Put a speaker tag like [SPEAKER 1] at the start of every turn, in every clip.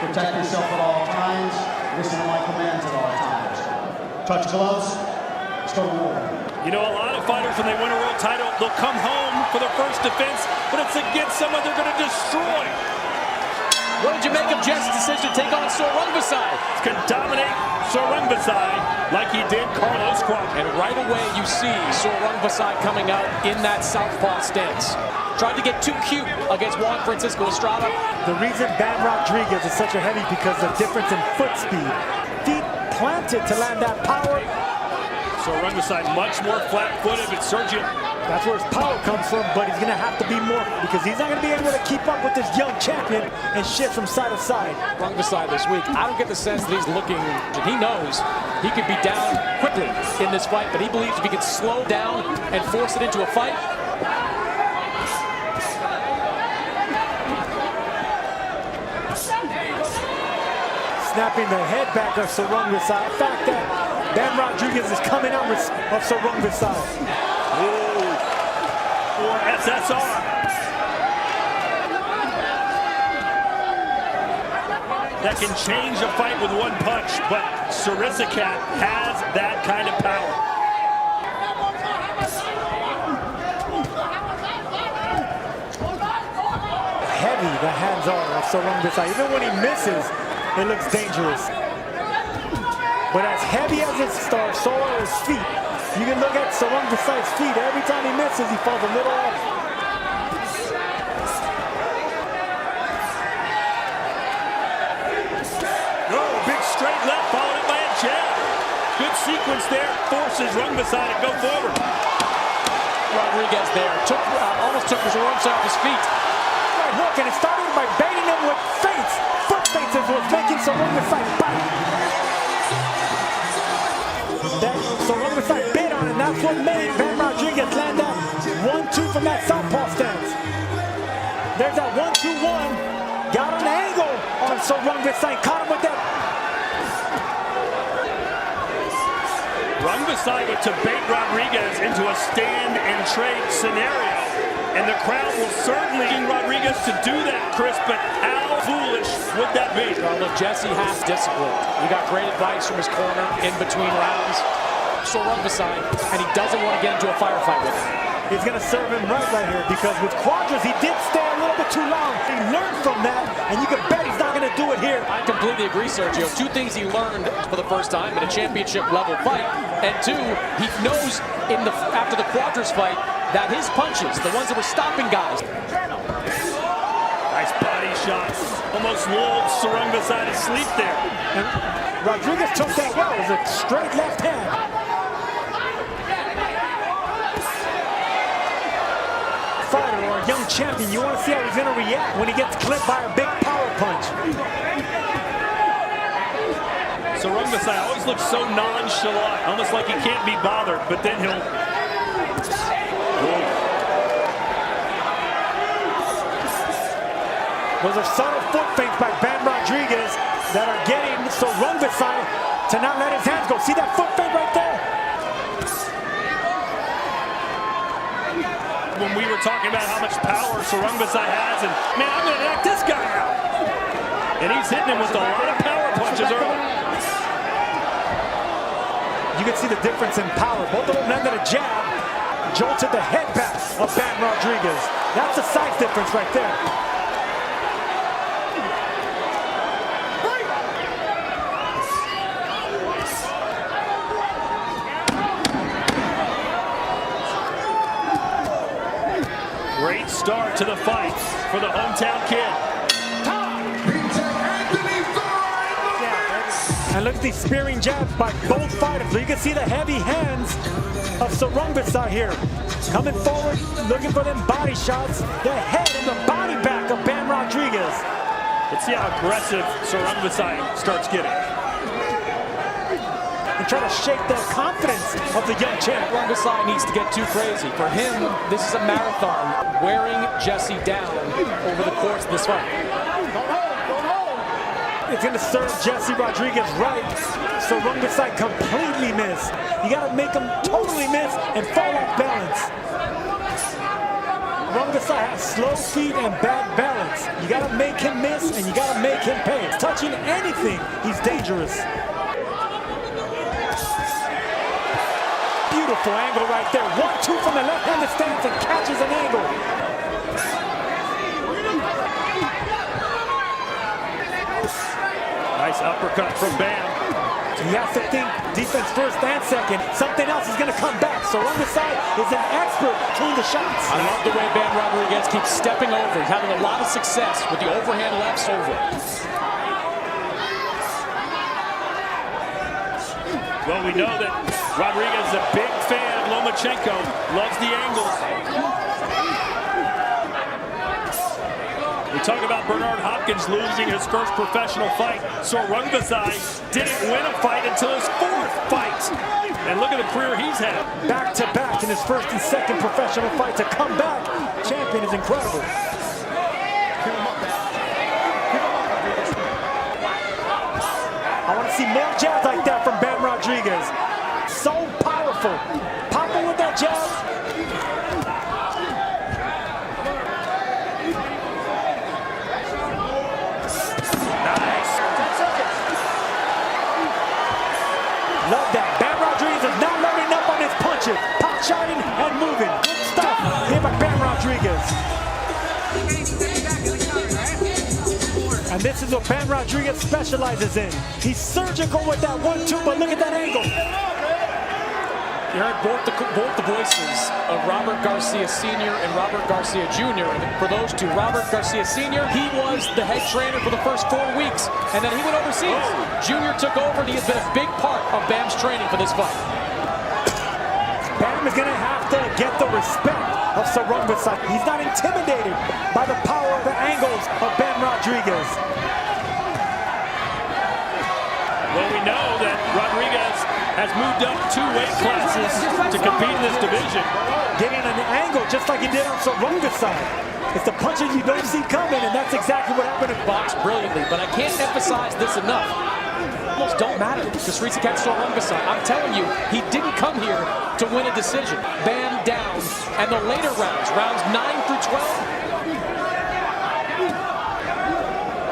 [SPEAKER 1] Protect yourself at all times. Listen to my commands at all times. Touch gloves. Let's go to war.
[SPEAKER 2] You know, a lot of fighters, when they win a world title, they'll come home for their first defense, but it's against someone they're going to destroy.
[SPEAKER 3] What did you make of Jesse's decision to take on Sor Rungvisai?
[SPEAKER 2] He can dominate Sor Rungvisai like he did Carlos Quadras.
[SPEAKER 3] And right away you see Sor Rungvisai coming out in that southpaw stance. Tried to get too cute against Juan Francisco Estrada.
[SPEAKER 4] The reason Bam Rodriguez is such a heavy because of the difference in foot speed. Feet planted to land that power.
[SPEAKER 2] Sor Rungvisai much more flat-footed, but Sergio,
[SPEAKER 4] that's where his power comes from, but he's going to have to be more because he's not going to be able to keep up with this young champion and shift from side to side.
[SPEAKER 3] Rungvisai this week, I don't get the sense that he's looking, and he knows he could be down quickly in this fight, but he believes if he can slow down and force it into a fight.
[SPEAKER 4] Snapping the head back of Sor Rungvisai. The fact that Bam Rodriguez is coming out of Sor Rungvisai.
[SPEAKER 2] For SSR. That can change a fight with one punch, but Srisaket has that kind of power.
[SPEAKER 4] Heavy the hands are of Sor Rungvisai. Even when he misses, it looks dangerous. But as heavy as it starts, so are his feet. You can look at Sor Rungvisai's feet. Every time he misses, he falls a little off.
[SPEAKER 2] Oh, big straight left, followed up by a jab. Good sequence there, forces Rungvisai to go forward.
[SPEAKER 3] Rodriguez there, almost took Sor Rungvisai off his feet.
[SPEAKER 4] Right hook, and it started by baiting him with feints. Foot feints is what's making Sor Rungvisai bite. That Sor Rungvisai bit on it, and that's what made Bam Rodriguez land that 1-2 from that southpaw stance. There's that 1-2-1. Got an angle on Sor Rungvisai, caught him with that.
[SPEAKER 2] Rungvisai to bait Rodriguez into a stand and trade scenario. And the crowd will certainly need Rodriguez to do that, Chris, but how foolish would that be?
[SPEAKER 3] Well, look, Jesse has discipline. He got great advice from his corner in between rounds. Sor Rungvisai, and he doesn't want to get into a firefight with him.
[SPEAKER 4] He's going to serve him right here because with Quadras, he did stay a little bit too long. He learned from that, and you can bet he's not going to do it here.
[SPEAKER 3] I completely agree, Sergio. Two things he learned for the first time in a championship-level fight, and two, he knows after the Quadras fight that his punches, the ones that were stopping guys.
[SPEAKER 2] Nice body shots. Almost lulled Sor Rungvisai to sleep there.
[SPEAKER 4] And Rodriguez took that well. It was a straight left hand. Fighter or a young champion, you want to see how he's going to react when he gets clipped by a big power punch.
[SPEAKER 2] Sor Rungvisai always looks so nonchalant, almost like he can't be bothered, but then he'll...
[SPEAKER 4] Those are subtle foot feints by Bam Rodriguez that are getting Sor Rungvisai to not let his hands go. See that foot feint right there?
[SPEAKER 2] When we were talking about how much power Sor Rungvisai has, and man, I'm going to knock this guy out. And he's hitting him with a lot of power punches early.
[SPEAKER 4] You can see the difference in power. Both of them landed a jab, jolted the head back of Bam Rodriguez. That's the size difference right there.
[SPEAKER 2] Great start to the fight for the hometown kid.
[SPEAKER 4] And look at these spearing jabs by both fighters. So you can see the heavy hands of Sor Rungvisai here. Coming forward, looking for them body shots. The head and the body back of Bam Rodriguez.
[SPEAKER 2] Let's see how aggressive Sor Rungvisai starts getting.
[SPEAKER 4] And try to shake the confidence of the young champ.
[SPEAKER 3] Rungvisai needs to get too crazy. For him, this is a marathon, wearing Jesse down over the course of this fight.
[SPEAKER 4] It's going to serve Jesse Rodriguez right. So Rungvisai completely missed. You got to make him totally miss and fall off balance. Rungvisai has slow feet and bad balance. You gotta make him miss and you gotta make him pay. Touching anything, he's dangerous. Beautiful angle right there. 1-2 from the left-handed stance and catches an angle.
[SPEAKER 2] Nice uppercut from Bam.
[SPEAKER 4] He has to think defense first and second. Something else is going to come back. So Rungvisai is an expert between the shots.
[SPEAKER 3] I love the way Bam Rodriguez keeps stepping over. He's having a lot of success with the overhand lefts over.
[SPEAKER 2] Well, we know that Rodriguez is a big fan of Lomachenko, loves the angles. We talk about Bernard Hopkins losing his first professional fight. Sor Rungvisai didn't win a fight until his fourth fight. And look at the career he's had.
[SPEAKER 4] Back to back in his first and second professional fight to come back. Champion is incredible. I want to see more jabs like that from Bam Rodriguez. So powerful. Popping with that jab.
[SPEAKER 2] Nice.
[SPEAKER 4] Love that. Bam Rodriguez is not loading up on his punches. Pop shotting and moving. Good stuff here by Bam Rodriguez. And this is what Bam Rodriguez specializes in. He's surgical with that 1-2, but look at that angle.
[SPEAKER 3] You heard both the voices of Robert Garcia Sr. and Robert Garcia Jr. And for those two, Robert Garcia Sr., he was the head trainer for the first 4 weeks, and then he went overseas. Jr. took over, and he has been a big part of Bam's training for this fight.
[SPEAKER 4] Bam is going to have to get the respect of Sor Rungvisai. He's not intimidated by the power of the angles of Bam Rodriguez.
[SPEAKER 2] Well, we know that Rodriguez has moved up 2 weight classes to compete in this division.
[SPEAKER 4] Getting an angle just like he did on Sor Rungvisai. It's the punches you don't see coming, and that's exactly what happened.
[SPEAKER 3] Box brilliantly, but I can't emphasize this enough. Almost don't matter to Srisaket Sor Rungvisai. I'm telling you, he didn't come here to win a decision. Bam down, and the later rounds 9 through 12.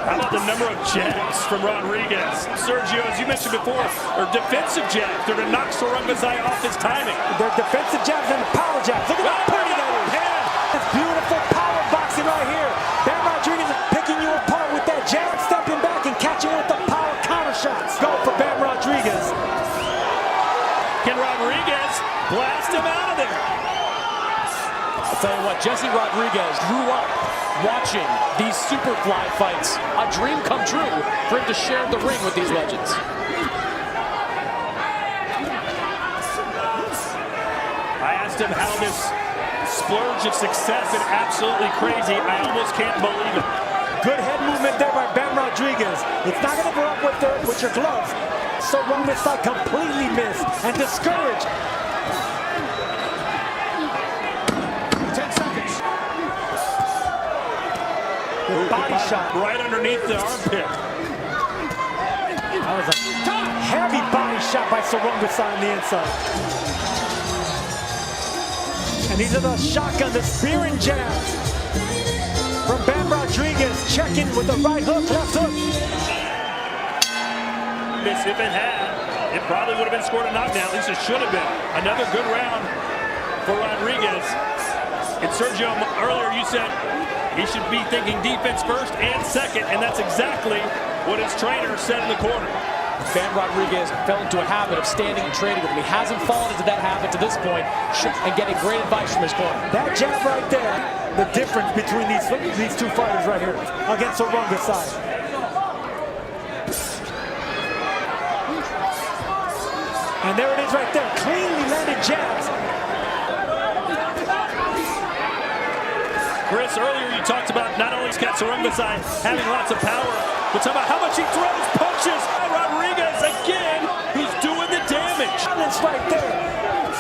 [SPEAKER 2] How about the number of jabs from Rodriguez? Sergio, as you mentioned before, are defensive jabs. They're to knock Sor Rungvisai off his timing.
[SPEAKER 4] They're defensive jabs and power jabs. Look at how pretty that is. It's beautiful power boxing right here. Bam Rodriguez picking you apart with that jab, stepping back and catching with the power counter shots. Go for Bam Rodriguez.
[SPEAKER 2] Can Rodriguez blast him out of there?
[SPEAKER 3] I'll tell you what, Jesse Rodriguez grew up watching these Superfly fights. A dream come true for him to share the ring with these legends.
[SPEAKER 2] I asked him how this splurge of success is absolutely crazy. I almost can't believe it.
[SPEAKER 4] Good head movement there by Bam Rodriguez. It's not going to go up with your gloves. So Rungvisai completely missed and discouraged. 10 seconds. Body shot.
[SPEAKER 2] Right underneath the armpit.
[SPEAKER 4] That was a heavy body shot by Sor Rungvisai on the inside. And these are the shotgun, the spearing jabs from Bam Rodriguez, checking with the right hook, left hook.
[SPEAKER 2] If it had, it probably would have been scored a knockdown. At least it should have been. Another good round for Rodriguez. And Sergio, earlier you said he should be thinking defense first and second, and that's exactly what his trainer said in the corner.
[SPEAKER 3] Bam Rodriguez fell into a habit of standing and trading with him. He hasn't fallen into that habit to this point and getting great advice from his corner.
[SPEAKER 4] That jab right there, the difference between these two fighters right here against Sor Rungvisai. And there it is right there, cleanly landed jabs.
[SPEAKER 2] Chris, earlier you talked about not only Sor Rungvisai having lots of power, but talk about how much he throws punches. Rodriguez again, who's doing the damage.
[SPEAKER 4] Balance right there.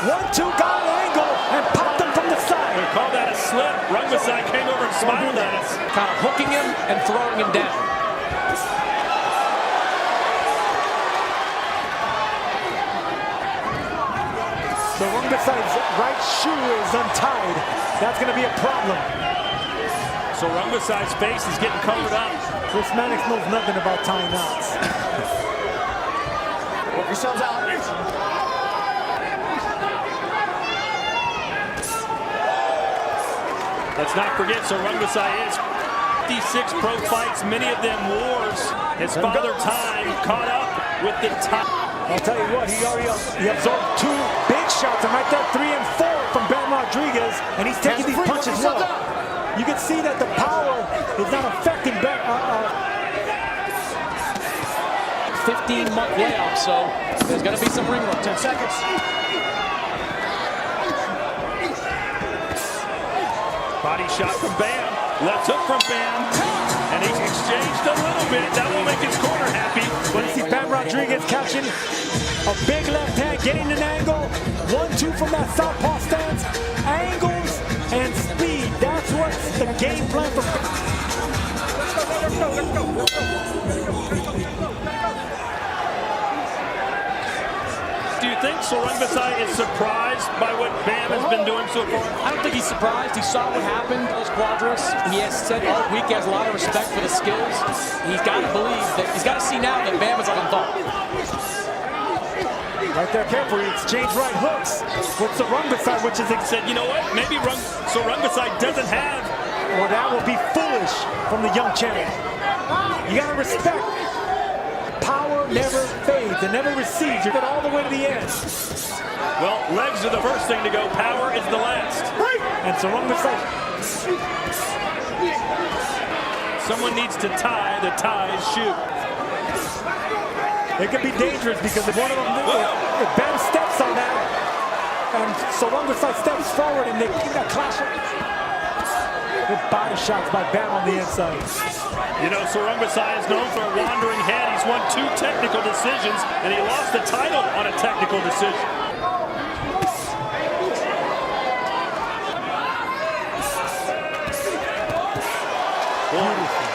[SPEAKER 4] 1-2 got an angle and popped him from the side.
[SPEAKER 2] We call that a slip. Rungvisai came over and smiled at us.
[SPEAKER 3] Kind of hooking him and throwing him down.
[SPEAKER 4] So Rungvisai's right shoe is untied. That's going to be a problem.
[SPEAKER 2] So Rungvisai's face is getting covered up.
[SPEAKER 4] Chris Mannix knows nothing about tying knots.
[SPEAKER 1] Work yourselves out.
[SPEAKER 2] Let's not forget, Sor Rungvisai is 56 pro fights, many of them wars. His father time caught up with the time.
[SPEAKER 4] I'll tell you what, he absorbed 2 big shots, and right there, 3 and 4 from Bam Rodriguez, and he's taking these punches well. You can see that the power is not affecting Bam.
[SPEAKER 3] 15-month layoff, so there's going to be some ring run.
[SPEAKER 1] 10 seconds.
[SPEAKER 2] Body shot from Bam, left hook from Bam, and he exchanged a little bit. That will make his corner happy.
[SPEAKER 4] But you see Bam Rodriguez catching a big left hand, getting an angle. 1-2 from that southpaw stance. Angles and speed. That's what's the game plan for. Let's go.
[SPEAKER 2] Do you think Sor Rungvisai is surprised by what Bam has been doing so far?
[SPEAKER 3] I don't think he's surprised. He saw what happened, those quadras. He has said all week he has a lot of respect for the skills. He's got to believe that, he's got to see now that Bam is up involved.
[SPEAKER 4] Right there, careful, he exchanged right hooks with Sor Rungvisai, which is
[SPEAKER 2] Said, you know what, maybe Sor Rungvisai doesn't have.
[SPEAKER 4] well, that will be foolish from the young champion. You got to respect. Power never fades, it never recedes. You get all the way to the end.
[SPEAKER 2] Well, legs are the first thing to go. Power is the last.
[SPEAKER 4] And Sor Rungvisai.
[SPEAKER 2] Someone needs to tie the ties shoe.
[SPEAKER 4] It could be dangerous because if one of them, if Bam steps on that, and Sor Rungvisai steps forward and they keep that clash. Good body shots by Bam on the inside.
[SPEAKER 2] You know, Sor Rungvisai is known for a wandering head. He's won 2 technical decisions, and he lost the title on a technical decision.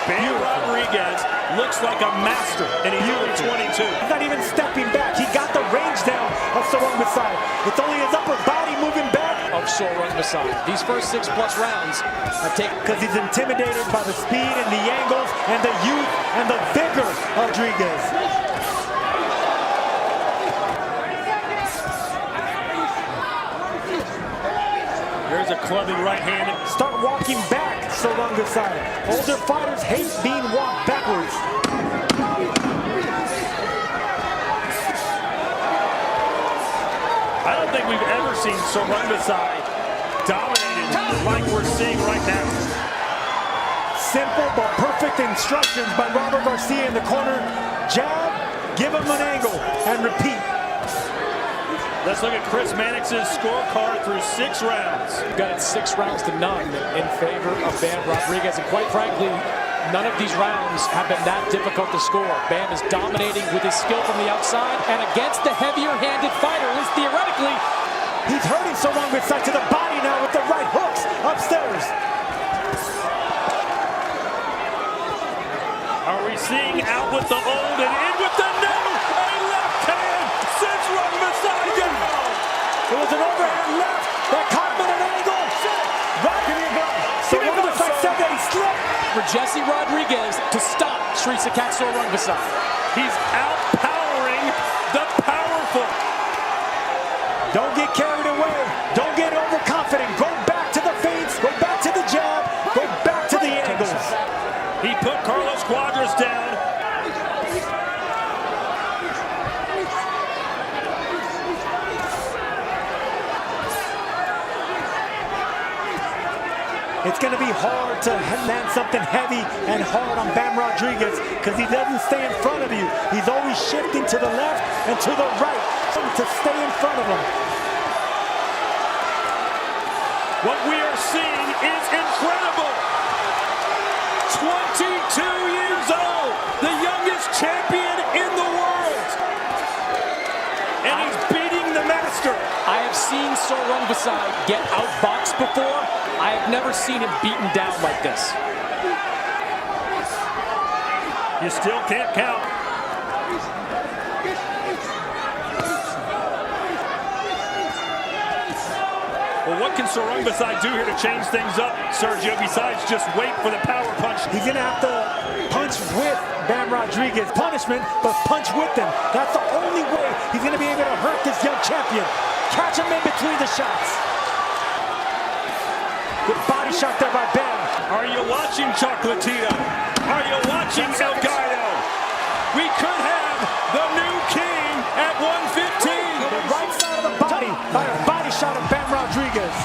[SPEAKER 2] Bam Rodriguez looks like a master, and he's only 22.
[SPEAKER 4] He's not even stepping back. He got the range down of Sor Rungvisai. It's only his upper body moving back.
[SPEAKER 3] Of Sor Rungvisai. These first 6+ rounds have taken.
[SPEAKER 4] Because he's intimidated by the speed and the angles and the youth and the vigor of Rodriguez.
[SPEAKER 2] There's a clubbing right hand.
[SPEAKER 4] Start walking back, Sor Rungvisai. Older fighters hate being walked backwards.
[SPEAKER 2] I don't think we've ever seen Sor Rungvisai dominated like we're seeing right now.
[SPEAKER 4] Simple but perfect instructions by Robert Garcia in the corner. Jab, give him an angle, and repeat.
[SPEAKER 2] Let's look at Chris Mannix's scorecard through 6 rounds.
[SPEAKER 3] We've got it 6 rounds to none in favor of Bam Rodriguez, and quite frankly, none of these rounds have been that difficult to score. Bam is dominating with his skill from the outside, and against the heavier-handed fighter, at least theoretically,
[SPEAKER 4] he's hurting Sor Rungvisai to the body now with the right hooks upstairs.
[SPEAKER 2] Are we seeing out with the old and in with the new? A left hand sends Rungvisai down.
[SPEAKER 4] It was an overhand left that caught him at an angle. Sor Rungvisai said that he slipped.
[SPEAKER 3] for Jesse Rodriguez to stop Srisaket Sor Rungvisai.
[SPEAKER 2] He's outpowering the powerful.
[SPEAKER 4] Don't get carried away. Don't get overconfident. Go back to the feints. Go back to the jab. Go back to the angles.
[SPEAKER 2] He put Carlos Cuadras down.
[SPEAKER 4] It's going to be hard to land something heavy and hard on Bam Rodriguez because he doesn't stay in front of you. He's always shifting to the left and to the right to stay in front of him.
[SPEAKER 2] What we are seeing is incredible. 22 years old, the youngest champion in the world. And he's beating the master.
[SPEAKER 3] I have seen Sor Rungvisai get outboxed before. I have never seen him beaten down like this.
[SPEAKER 2] You still can't count. Well, what can Sor Rungvisai do here to change things up, Sergio, besides just wait for the power punch?
[SPEAKER 4] He's going to have to punch with Bam Rodriguez. Punishment, but punch with him. That's the only way he's going to be able to hurt this young champion. Catch him in between the shots. Good body shot there by Bam.
[SPEAKER 2] Are you watching, Chocolatito? Are you watching, El Gallo? We could have the new king at 115.
[SPEAKER 4] The right side of the body by a body shot of Bam Rodriguez.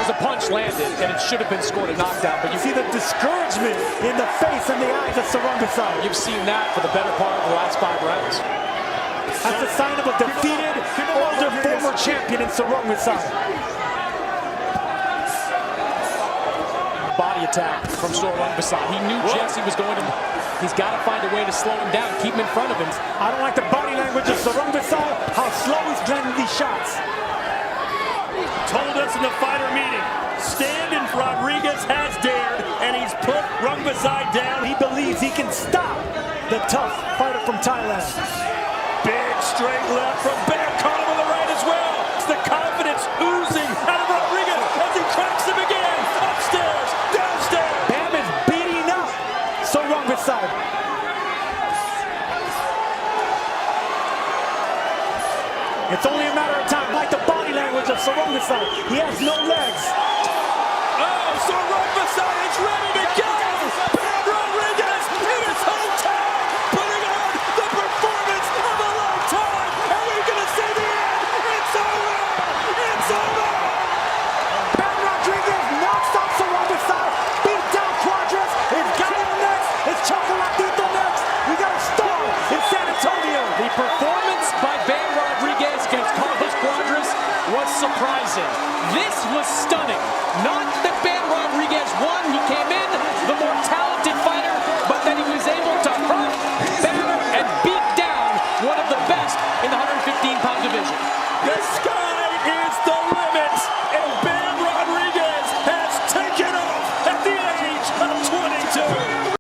[SPEAKER 3] The punch landed, and it should have been scored a knockdown, but
[SPEAKER 4] You see the discouragement in the face and the eyes of Sor Rungvisai.
[SPEAKER 3] you've seen that for the better part of the last 5 rounds.
[SPEAKER 4] That's a sign of a defeated, older, former champion in Sor Rungvisai.
[SPEAKER 3] Body attack from Sor Rungvisai. He knew Jesse was going to... He's got to find a way to slow him down, keep him in front of him.
[SPEAKER 4] I don't like the body language of Sor Rungvisai, how slow he's landing these shots.
[SPEAKER 2] Told us in the fighter meeting, stand in Rodriguez has dared, and he's put Rungvisai down.
[SPEAKER 4] He believes he can stop the tough fighter from Thailand.
[SPEAKER 2] Big straight left from Bam, caught him with the right as well. It's the confidence oozing out of Rodriguez as he cracks him again. Upstairs, downstairs.
[SPEAKER 4] Bam is beating up Sor Rungvisai. It's only a matter of time. Like the body language of Sor Rungvisai. He has no legs.
[SPEAKER 2] Oh, Sor Rungvisai is ready to go. Bam Rodriguez in his hometown, putting on the performance of a lifetime. Are we going to see the end? It's over. It's over.
[SPEAKER 4] Bam Rodriguez knocks out Sor Rungvisai. Beat down Quadras. It's Gallo next. It's Chocolatito next. We got a star in San Antonio.
[SPEAKER 3] The performance by Bam Rodriguez against Carlos Quadras was surprising. This was stunning. Not that Bam Rodriguez won, he